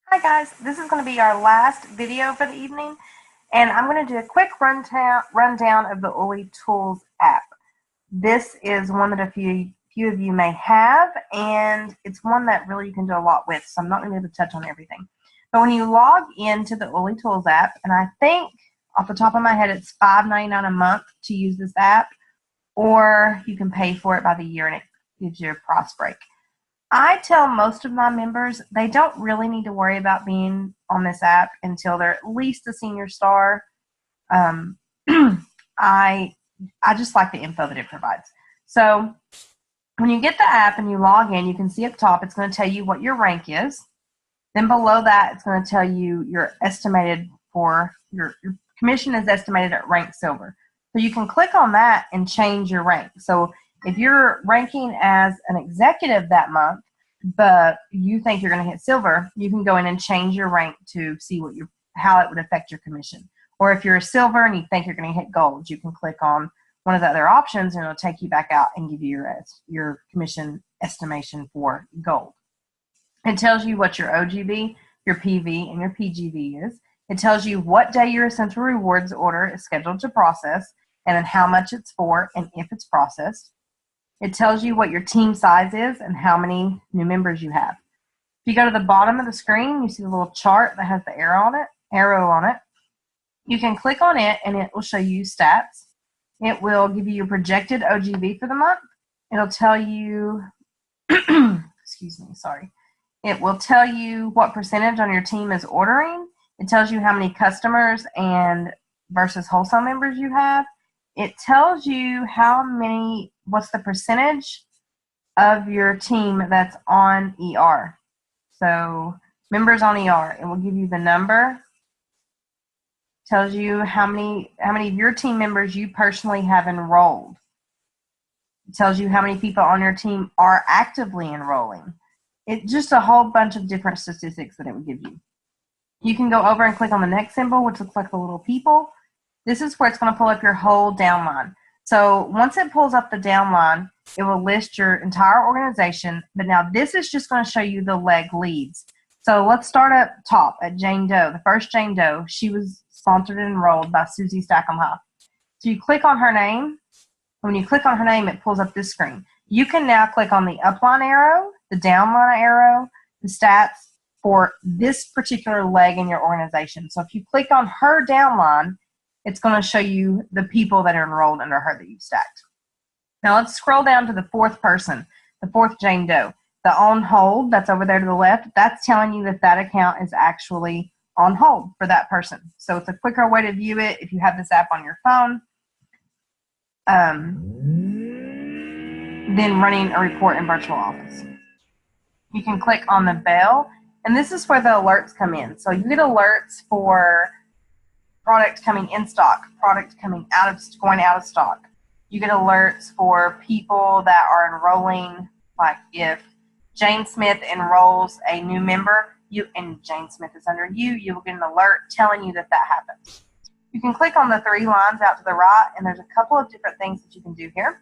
Hi guys, this is going to be our last video for the evening, and I'm going to do a quick rundown of the Uli Tools app. This is one that a few of you may have, and it's one that really you can do a lot with, so I'm not going to be able to touch on everything. But when you log into the Uli Tools app, and I think off the top of my head it's $5.99 a month to use this app, or you can pay for it by the year and it gives you a price break. I tell most of my members they don't really need to worry about being on this app until they're at least a senior star. Um, I just like the info that it provides. So when you get the app and you log in, you can see up top it's going to tell you what your rank is. Then below that, it's going to tell you your estimated for your commission is estimated at rank silver. So you can click on that and change your rank. So if you're ranking as an executive that month, but you think you're going to hit silver, you can go in and change your rank to see how it would affect your commission. Or if you're a silver and you think you're going to hit gold, you can click on one of the other options and it'll take you back out and give you your commission estimation for gold. It tells you what your OGV, your PV, and your PGV is. It tells you what day your essential rewards order is scheduled to process and then how much it's for and if it's processed. It tells you what your team size is and how many new members you have. If you go to the bottom of the screen, you see the little chart that has the arrow on it. You can click on it and it will show you stats. It will give you your projected OGV for the month. It'll tell you, excuse me, sorry. It will tell you what percentage on your team is ordering. It tells you how many customers and versus wholesale members you have. It tells you what's the percentage of your team that's on ER. So members on ER, it will give you the number. Tells you how many of your team members you personally have enrolled. It tells you how many people on your team are actively enrolling. It's just a whole bunch of different statistics that it would give you. You can go over and click on the next symbol, which looks like the little people. This is where it's going to pull up your whole downline. So once it pulls up the downline, it will list your entire organization. But now this is just going to show you the leg leads. So let's start up top at Jane Doe. The first Jane Doe, she was sponsored and enrolled by Susie Stackham High. So you click on her name. When you click on her name, it pulls up this screen. You can now click on the upline arrow, the downline arrow, the stats for this particular leg in your organization. So if you click on her downline, it's going to show you the people that are enrolled under her that you've stacked. Now let's scroll down to the fourth person, the fourth Jane Doe. The on hold, that's over there to the left, that's telling you that account is actually on hold for that person. So it's a quicker way to view it if you have this app on your phone. Then running a report in Virtual Office. You can click on the bell, and this is where the alerts come in. So you get alerts for product coming in stock, product going out of stock. You get alerts for people that are enrolling, like if Jane Smith enrolls a new member, and Jane Smith is under you will get an alert telling you that happens. You can click on the three lines out to the right, and there's a couple of different things that you can do here.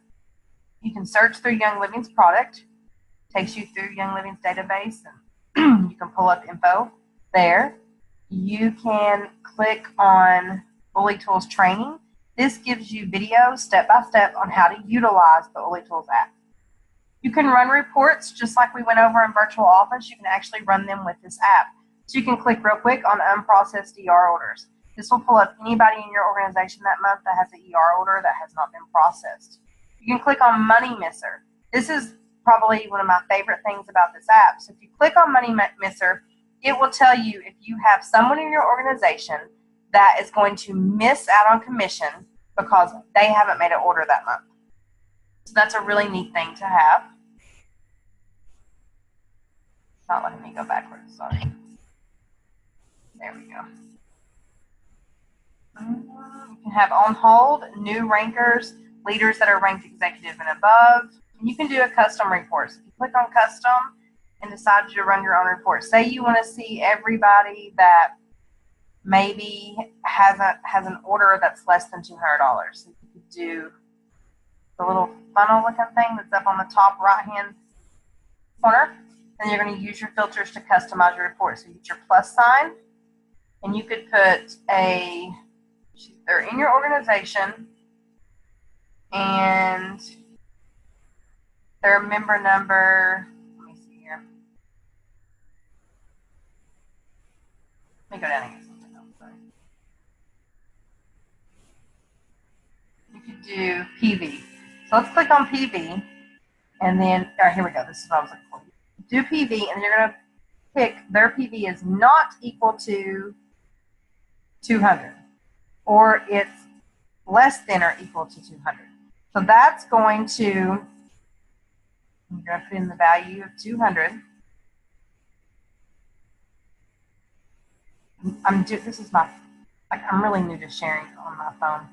You can search through Young Living's product. Takes you through Young Living's database, and you can pull up info there. You can click on Uli Tools training. This gives you videos step-by-step on how to utilize the Uli Tools app. You can run reports just like we went over in Virtual Office. You can actually run them with this app. So you can click real quick on unprocessed ER orders. This will pull up anybody in your organization that month that has an ER order that has not been processed. You can click on Money Misser. This is probably one of my favorite things about this app. So if you click on Money Misser, it will tell you if you have someone in your organization that is going to miss out on commission because they haven't made an order that month. So that's a really neat thing to have. It's not letting me go backwards, sorry. There we go. You can have on hold, new rankers, leaders that are ranked executive and above. And you can do a custom report. So if you click on custom and decide to run your own report, say you want to see everybody that maybe has an order that's less than $200. So you could do the little funnel looking thing that's up on the top right hand corner. Then you're going to use your filters to customize your report. So you use your plus sign, and you could put they're in your organization, and their member number, let me see here. Let me go down and get something else. Sorry. You could do PV. So let's click on PV, and then, all right, here we go. This is what I was looking for. Do PV, and you're going to pick their PV is not equal to 200, or it's less than or equal to 200. So that's going to, you're going to put in the value of 200. I'm really new to sharing on my phone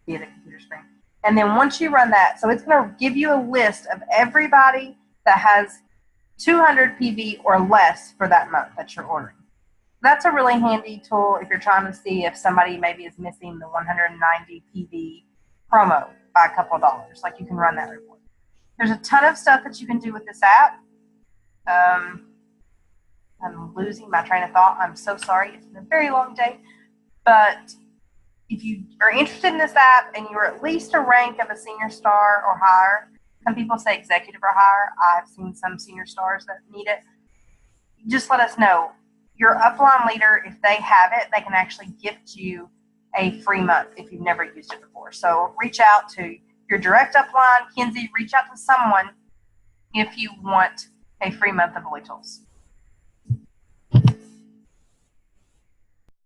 via the computer screen. And then once you run that, so it's going to give you a list of everybody that has 200 PV or less for that month that you're ordering. That's a really handy tool if you're trying to see if somebody maybe is missing the 190 PV promo by a couple of dollars. Like, you can run that report. There's a ton of stuff that you can do with this app. I'm losing my train of thought. I'm so sorry. It's been a very long day. But if you are interested in this app and you're at least a rank of a senior star or higher, some people say executive or higher. I've seen some senior stars that need it. Just let us know. Your upline leader, if they have it, they can actually gift you a free month if you've never used it before. So reach out to your direct upline. Kenzie, reach out to someone if you want a free month of Oli Tools.